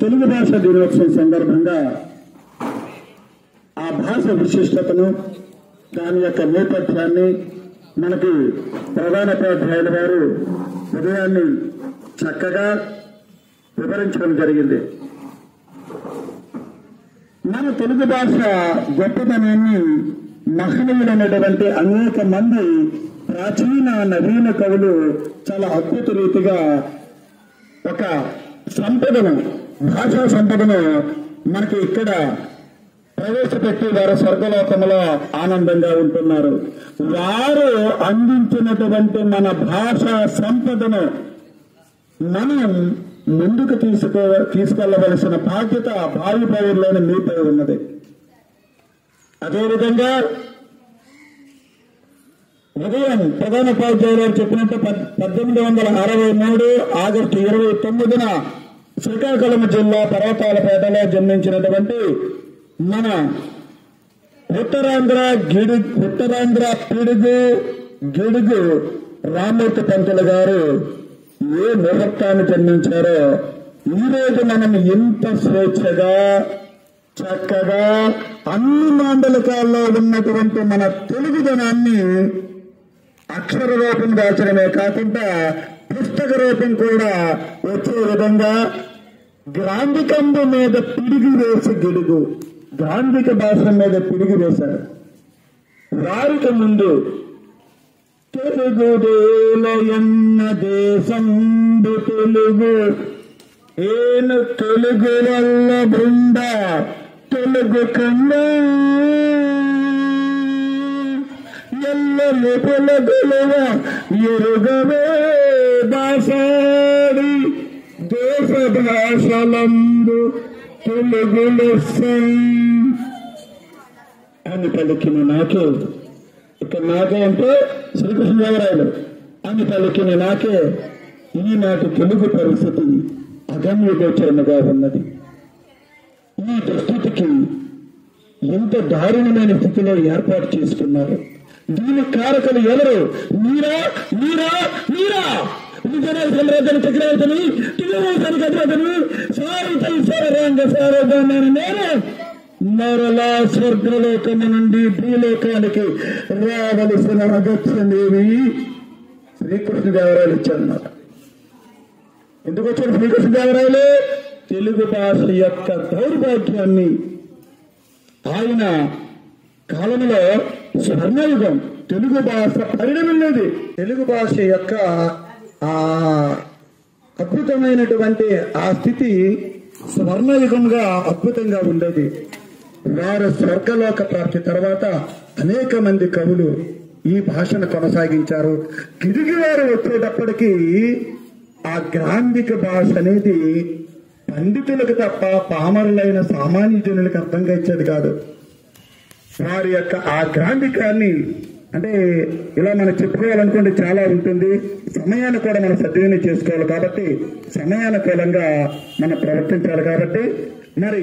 తెలుగు భాష దినోత్సవం సందర్భంగా ఆ భాష విశిష్టతను, దాని యొక్క నేపథ్యాన్ని మనకి ప్రధానోపాధ్యాయుల వారు ఉదయాన్ని చక్కగా వివరించడం జరిగింది. మన తెలుగు భాష గొప్పతనాన్ని మహనీయులైనటువంటి అనేక మంది ప్రాచీన నవీన కవులు చాలా అద్భుత రీతిగా ఒక సంపదను, భాషా సంపదను మనకి ఇక్కడ ప్రవేశపెట్టి వారు స్వర్గలోకంలో ఆనందంగా ఉంటున్నారు. వారు అందించినటువంటి మన భాషా సంపదను మనం ముందుకు తీసుకెళ్లవలసిన బాధ్యత భావి పౌరులైన మీపై ఉన్నది. అదేవిధంగా ఉదయం ప్రధానోపాధ్యాయులు చెప్పినట్టు 1863 ఆగస్టు 29న శ్రీకాకుళం జిల్లా పర్వతాలపేటలో జన్మించినటువంటి మన ఉత్తరాంధ్ర గిడుగు రామ్మూర్తి పంతులు గారు ఏ ముహూర్తాన్ని జన్మించారో ఈ రోజు మనం ఇంత స్వేచ్ఛగా చక్కగా అన్ని మాండలికాల్లో ఉన్నటువంటి మన తెలుగుదనాన్ని అక్షర రూపం దాచడమే కాకుండా పుస్తక రూపం కూడా వచ్చే విధంగా గ్రాంధికంబు మీద పిడిగి వేసి గిడుగు గ్రాంధిక భాష మీద పిడిగి వేశారు. వారికి ముందు తెలుగుదేలయన్న దేశంబు తెలుగు ఏను తెలుగు వల్ల బృంద తెలుగు కన్నా ఎల్లలు తెలుగులువ ఎరుగవే భాషాడి దేశ భాషలందు తెలుగు లెస్సం అని పలికిన నాకే, ఇక్కడ నాకే అంటే శ్రీకృష్ణదేవరాయలు అని పలికిన నాకే ఈనాటి తెలుగు పరిస్థితి అగమ్య గోచరముగా ఉన్నది. ఈ దుస్థితికి ఎంత దారుణమైన స్థితిలో ఏర్పాటు చేసుకున్నారు. దీని కారకులు ఎవరు? మీరా మీరా మీరా విజయ సంరాధన చక్రవర్తిని టివోసని కథని సారితై సారంగ సారదానని నేను మరలా స్వర్గలోకము నుండి భూలోకానికి రావలసిన అగత్యమేమి శ్రీకృష్ణదేవరాయలు ఇచ్చారన్నమాట. ఎందుకు వచ్చాడు శ్రీకృష్ణదేవరాయలు? తెలుగు భాష యొక్క దౌర్భాగ్యాన్ని ఆయన కాలంలో స్వర్ణయుగం తెలుగు భాష పరిణమిల్లేదు. తెలుగు భాష యొక్క ఆ అద్భుతమైనటువంటి ఆ స్థితి స్వర్ణయుగంగా అద్భుతంగా ఉండేది. వారు స్వర్గలోక ప్రాప్తి తర్వాత అనేక మంది కవులు ఈ భాషను కొనసాగించారు. గిరిగి వారు వచ్చేటప్పటికీ ఆ గ్రాంధిక భాష అనేది పండితులకు తప్ప పామరులైన సామాన్య జనులకు అర్థంగా ఇచ్చేది కాదు. వారి యొక్క ఆ గ్రాంధికాన్ని అంటే ఇలా మనం చెప్పుకోవాలనుకుంటే చాలా ఉంటుంది. సమయాన్ని కూడా మనం సద్వినియోగం చేసుకోవాలి కాబట్టి సమయానుకూలంగా మనం ప్రవర్తించాలి. కాబట్టి మరి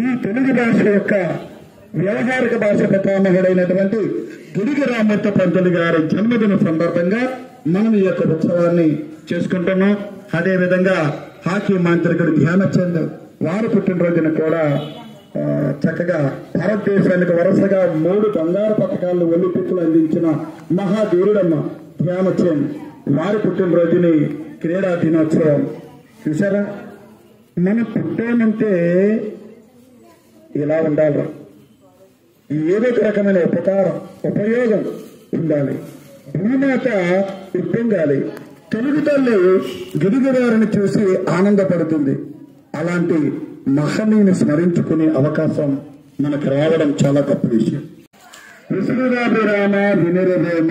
ఈ తెలుగు భాష యొక్క వ్యవహారిక భాష పితామహుడైనటువంటి గిడుగు రామ్మూర్తి పంతులు గారి జన్మదిన సందర్భంగా మనం ఈ యొక్క ఉత్సవాన్ని చేసుకుంటున్నాం. అదేవిధంగా హాకీ మాంత్రికుడు ధ్యానచంద్ వారి పుట్టినరోజున కూడా చక్కగా భారతదేశానికి వరుసగా 3 బంగారు పథకాలను ఒలింపిక్లు అందించిన మహాధీరుడమ్మ ధ్యానచంద్ వారి పుట్టినరోజుని క్రీడా దినోత్సవం. చూసారా, మనం పుట్టామంటే ఇలా ఉండాలి. ఏదో ఒక రకమైన ఉపయోగం ఉండాలి. భూమాత ఉప్పొంగాలి. తెలుగు తల్లి గిడుగు వారిని చూసి ఆనందపడుతుంది. అలాంటి మహనీయుని స్మరించుకునే అవకాశం మనకు రావడం చాలా గొప్ప విషయం. విష్ణురాభిరామ వినిరవేమ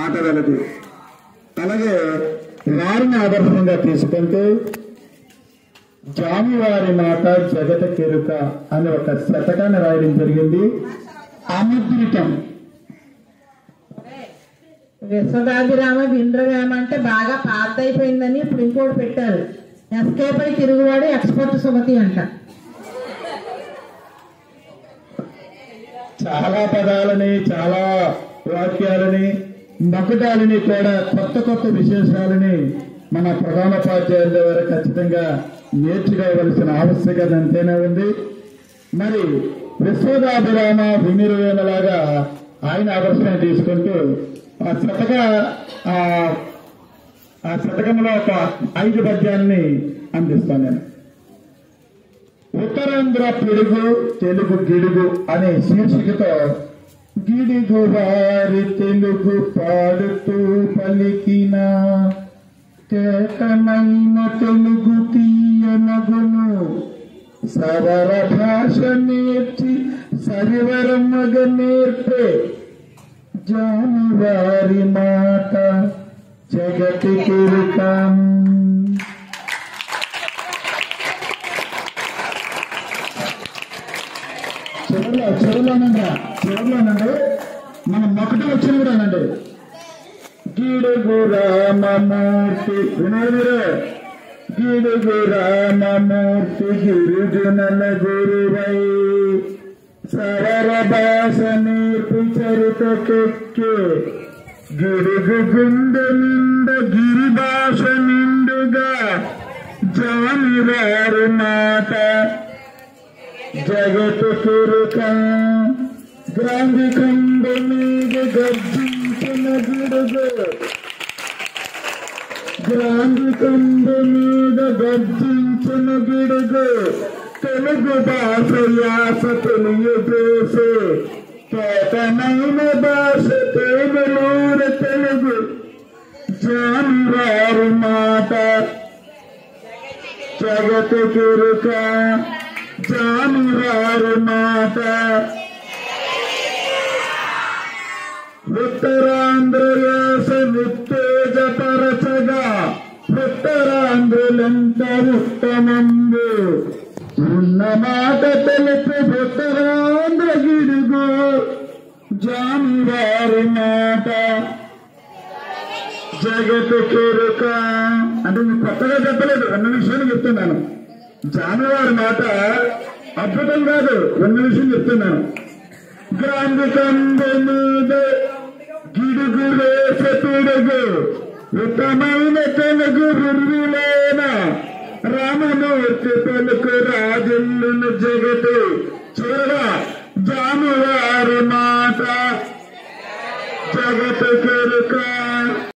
ఆట వెలదు. అలాగే వారిని ఆదర్శంగా తీసుకుంటూ జామివారి మాట జగత కెరుక అనే ఒక శతకాన్ని రాయడం జరిగింది. అముద్రితం. విశ్వదాభిరామ వింద్రవేమ అంటే బాగా పాత అయిపోయిందని ఇప్పుడు ఇంకోటి పెట్టారు. ఎస్కేప్ అయి తిరుగువాడు ఎక్స్పర్ట్ సుమతి అంట. చాలా పదాలని, చాలా వాక్యాలని, నకుటాలని కూడా కొత్త కొత్త విశేషాలని మన ప్రధానోపాధ్యాయుల ద్వారా ఖచ్చితంగా నేర్చుకోవలసిన ఆవశ్యకత అంతేనే ఉంది. మరి విశ్వదాభిరామ వినిర్వేణలాగా ఆయన ఆదర్శం తీసుకుంటూ ఆ శతకంలో ఒక 5 పద్యాన్ని అందిస్తాను నేను. ఉత్తరాంధ్ర పిడుగు తెలుగు గిడుగు అనే శీర్షికతో గిడుగు వారి తెలుగు పాడుతూ పలికిన కేతమైన తెలుగు తీయనగును సరళ భాష నేర్చి సరివరమగ నేర్పే జానివారి మాట జగతి కిరుకం. చివరిలోనండి మనం మొక్కటి వచ్చిన కూడా అనండి. గిడుగు రామమూర్తి వినోదిరే గిడుగు రామమూర్తి గిరిజనుల గురువై సరళ భాష నేర్పి చరితకెక్కే గిడుగు గుండె నిండ గిరి భాష నిండుగా జామివారు మాట జగతు కిరుక గ్రాంధి కండ మీద గర్జించిన గిడుగు గ్రాంధి కండ మీద గర్జించిన గిడుగు తెలుగు భాష యాస తెలియజేసే కేతనైన భాష తేగలూర తెలుగు జామివారు మాట జగతు కిరుక జామివారు మాట. ఉత్తరాంధ్ర యాస ఉత్తేజపరచగా ఉత్తరాంధ్రులెంత ఉత్తమంబు ఉన్న మాట తెలుపు ఉత్తరాంధ్ర గిడుగు జామివారి మాట జగతు కిరుక. అంటే మీకు కొత్తగా చెప్పలేదు, 2 విషయాలు చెప్తున్నాను. జామివారి మాట అద్భుతం కాదు, 2 విషయం చెప్తున్నాను. గ్రాంధి కందు మీద గిడుగు రేస పిడుగు ఉత్తమైన తెలుగు రుర్విలేన రామమూర్తి పలుకు రాజుల్లును జగతు చివరగా జామివారి మాట జగతు కిరుక